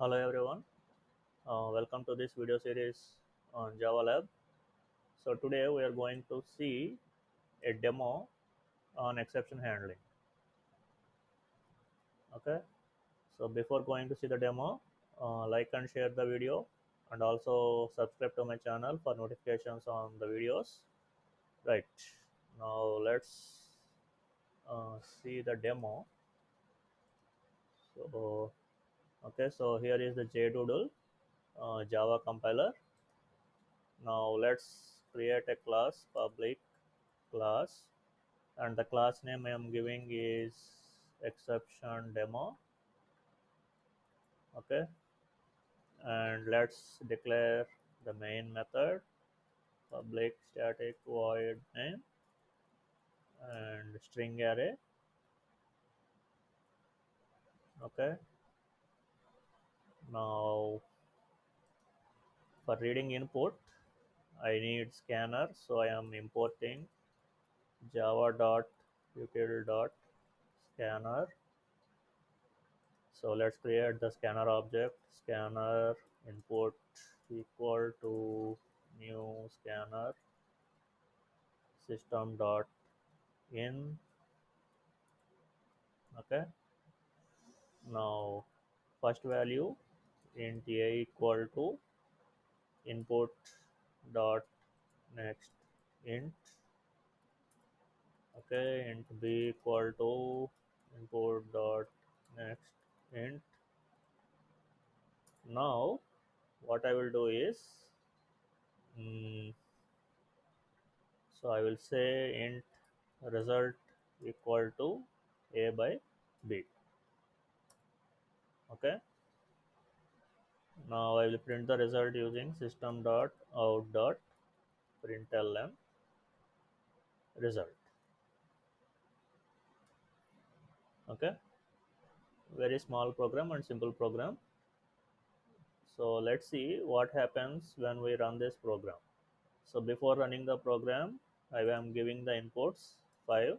Hello everyone, welcome to this video series on Java Lab. So today we are going to see a demo on exception handling. Okay, so before going to see the demo, like and share the video and also subscribe to my channel for notifications on the videos. Right, now let's see the demo. So, okay, so here is the JDoodle Java compiler. Now let's create a class, public class, and the class name I am giving is exception demo. Okay, and let's declare the main method, public static void main and string array. Okay, now for reading input I need scanner, so I am importing java.util.scanner. So let's create the scanner object, scanner input equal to new scanner system dot in. Okay, now first value int a equal to input dot next int. Okay, int b equal to input dot next int. Now what I will do is mm, so I will say int result equal to a by b. Okay, now I will print the result using system dot out dot println result. Okay, very small program and simple program. So let's see what happens when we run this program. So before running the program, I am giving the inputs 5,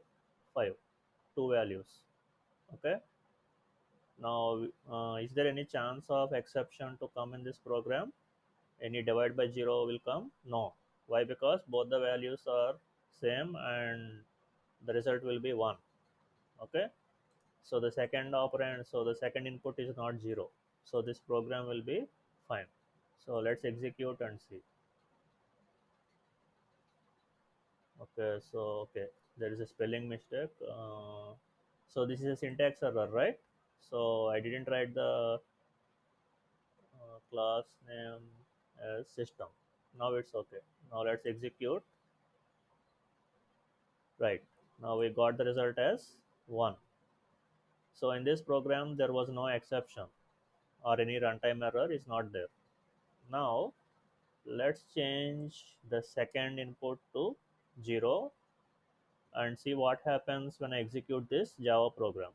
5, two values. Okay, now is there any chance of exception to come in this program? Any divide by 0 will come? No. Why? Because both the values are same and the result will be 1. Okay, so the second operand, so the second input is not 0, so this program will be fine. So let's execute and see. Okay, so okay, there is a spelling mistake. So this is a syntax error, right? So I didn't write the class name as system. Now it's okay. Now let's execute. Right, now we got the result as 1. So in this program there was no exception or any runtime error is not there. Now let's change the second input to 0 and see what happens when I execute this Java program.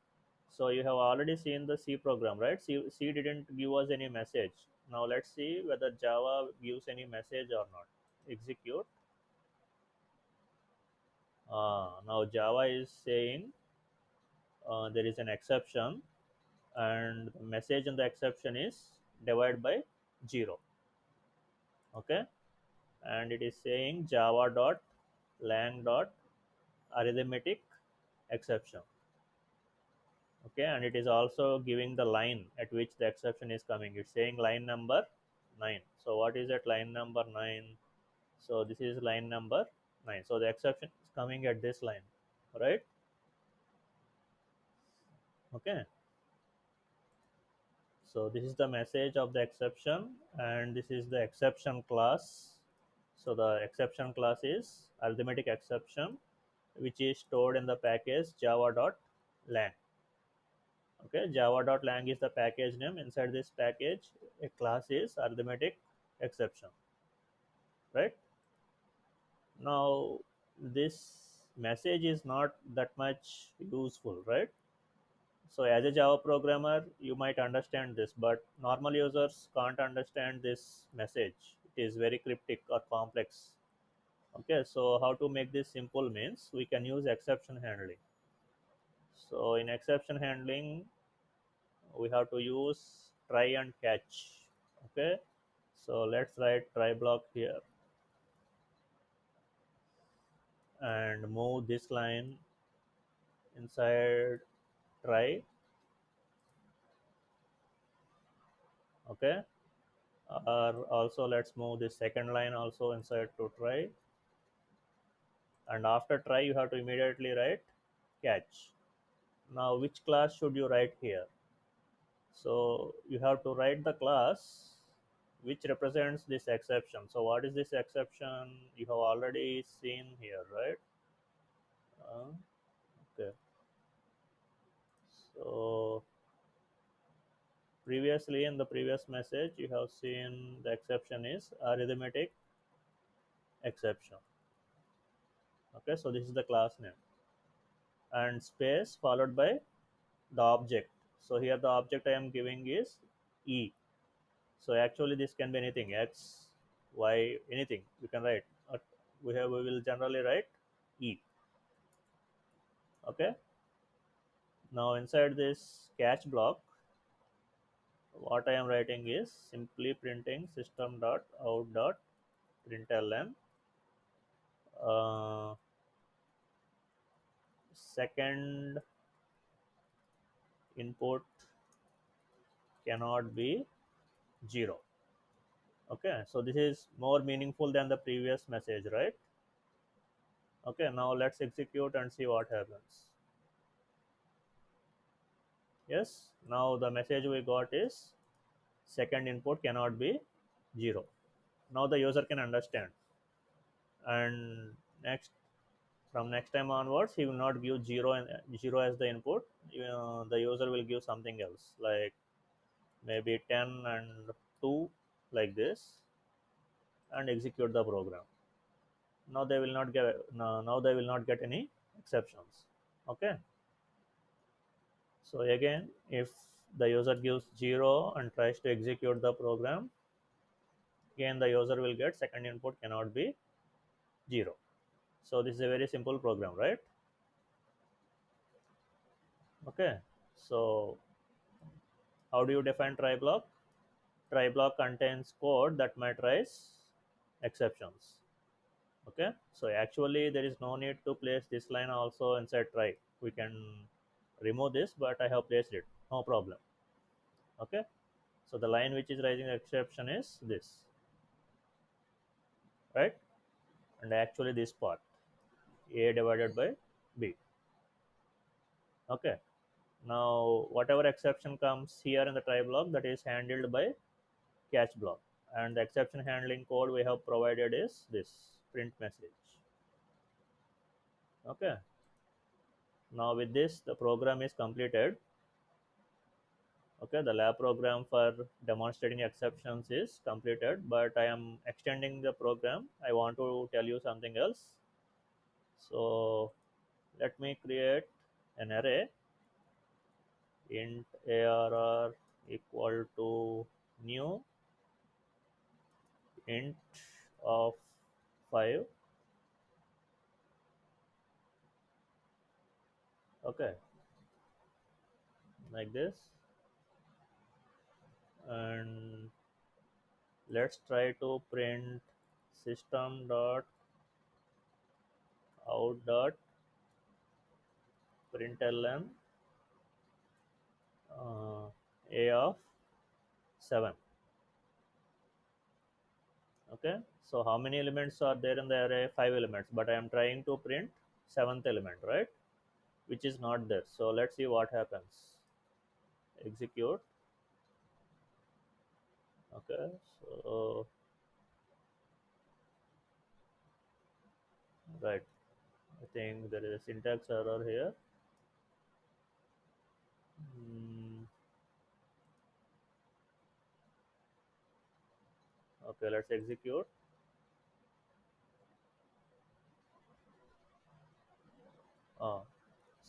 So you have already seen the C program, right? C didn't give us any message. Now let's see whether Java gives any message or not. Execute. Now Java is saying there is an exception, and the message in the exception is divide by 0. Okay, and it is saying java dot lang dot arithmetic exception. Okay, and it is also giving the line at which the exception is coming. It's saying line number 9. So what is that line number 9? So this is line number 9. So the exception is coming at this line, right? Okay, so this is the message of the exception, and this is the exception class. So the exception class is arithmetic exception, which is stored in the package java.lang. Okay, java.lang is the package name. Inside this package, a class is arithmetic exception. Right, now this message is not that much useful, right? So as a Java programmer, you might understand this, but normal users can't understand this message. It is very cryptic or complex. Okay, so how to make this simple means we can use exception handling. So in exception handling, we have to use try and catch. Okay, so let's write try block here and move this line inside try. Okay, or also let's move this second line also inside to try, and after try you have to immediately write catch. Now which class should you write here? So you have to write the class which represents this exception. So what is this exception? You have already seen here, right? Okay, so previously in the previous message you have seen the exception is arithmetic exception. Okay, so this is the class name and space followed by the object. So here the object I am giving is e. So actually this can be anything, x, y, anything you can write. We will generally write e. Okay, now inside this catch block what I am writing is simply printing system dot out dot println uh, second input cannot be 0. Okay, so this is more meaningful than the previous message, right? Okay, now let's execute and see what happens. Yes, now the message we got is second input cannot be 0. Now the user can understand, and next from next time onwards he will not give 0 and 0 as the input. The user will give something else like maybe 10 and 2 like this and execute the program. Now they will not get now they will not get any exceptions. Okay, so again if the user gives 0 and tries to execute the program, again the user will get second input cannot be 0. So this is a very simple program, right? Okay, so how do you define try block? Try block contains code that might raise exceptions. Okay, so actually there is no need to place this line also inside try. We can remove this, but I have placed it, no problem. Okay, so the line which is raising exception is this, right? And actually this part a divided by b. Okay, now whatever exception comes here in the try block, that is handled by catch block, and the exception handling code we have provided is this print message. Okay, now with this the program is completed. Okay, the lab program for demonstrating exceptions is completed, but I am extending the program. I want to tell you something else. So let me create an array int arr equal to new int of 5. Okay, like this, and let's try to print system dot out dot println a of 7. Okay, so how many elements are there in the array? 5 elements, but I am trying to print seventh element, right, which is not there. So let's see what happens. Execute. Okay, so right, I think there is a syntax error here. Hmm, okay, let's execute. uh,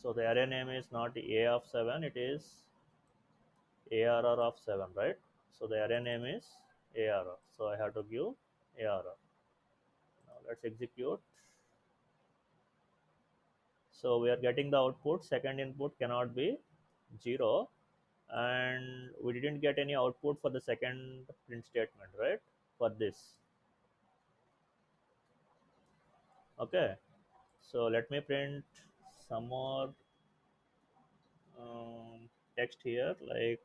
so the array name is not a of 7, it is arr of 7, right? So the array name is arr, so I have to give arr. Now let's execute. So we are getting the output second input cannot be 0, and we didn't get any output for the second print statement, right? For this. Okay, so let me print some more text here, like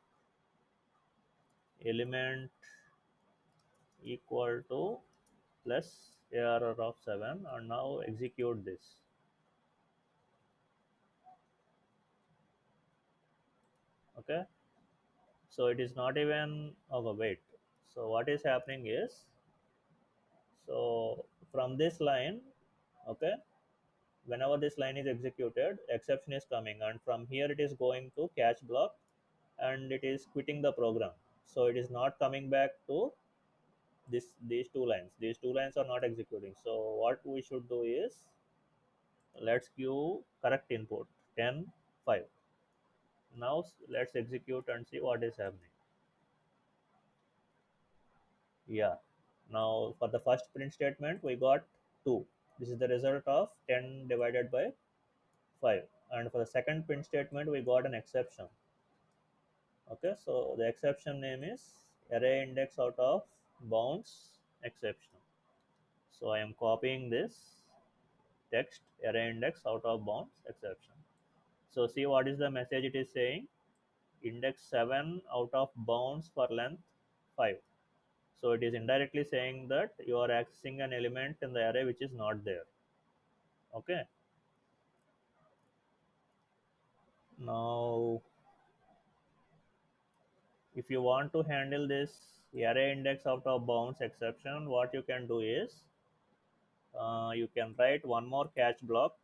element equal to plus ARR of 7, and now execute this. Okay, so it is not even of a wait. So what is happening is, so from this line, okay, whenever this line is executed, exception is coming, and from here it is going to catch block, and it is quitting the program. So it is not coming back to these two lines. These two lines are not executing. So what we should do is, let's give correct input 10 5. Now let's execute and see what is happening. Yeah, now for the first print statement we got 2. This is the result of 10 divided by 5. And for the second print statement we got an exception. Okay, so the exception name is array index out of bounds exception. So I am copying this text, array index out of bounds exception. So see what is the message it is saying: index 7 out of bounds for length 5. So it is indirectly saying that you are accessing an element in the array which is not there. Okay, now if you want to handle this array index out of bounds exception, what you can do is, you can write one more catch block,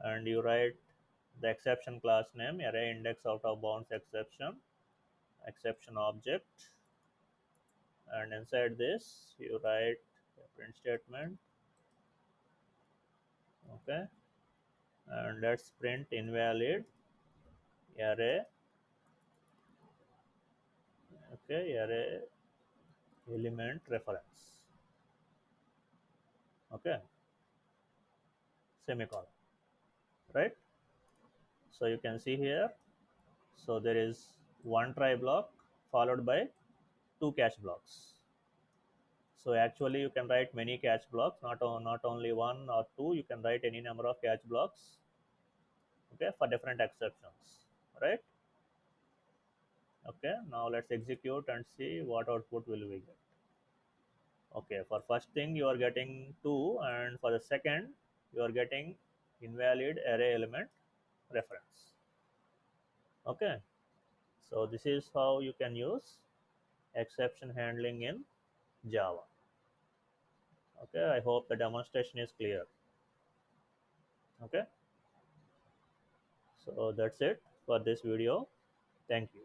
and you write the exception class name array index out of bounds exception, exception object, and inside this you write a print statement. Okay, and let's print invalid array. Okay, array element reference. Okay, semicolon, right? So you can see here, so there is one try block followed by two catch blocks. So actually you can write many catch blocks, not only one or two. You can write any number of catch blocks, okay, for different exceptions, right? Okay, now let's execute and see what output will we get. Okay, for first thing you are getting 2, and for the second you are getting invalid array element reference. Okay, so this is how you can use exception handling in Java. Okay, I hope the demonstration is clear. Okay, so that's it for this video. Thank you.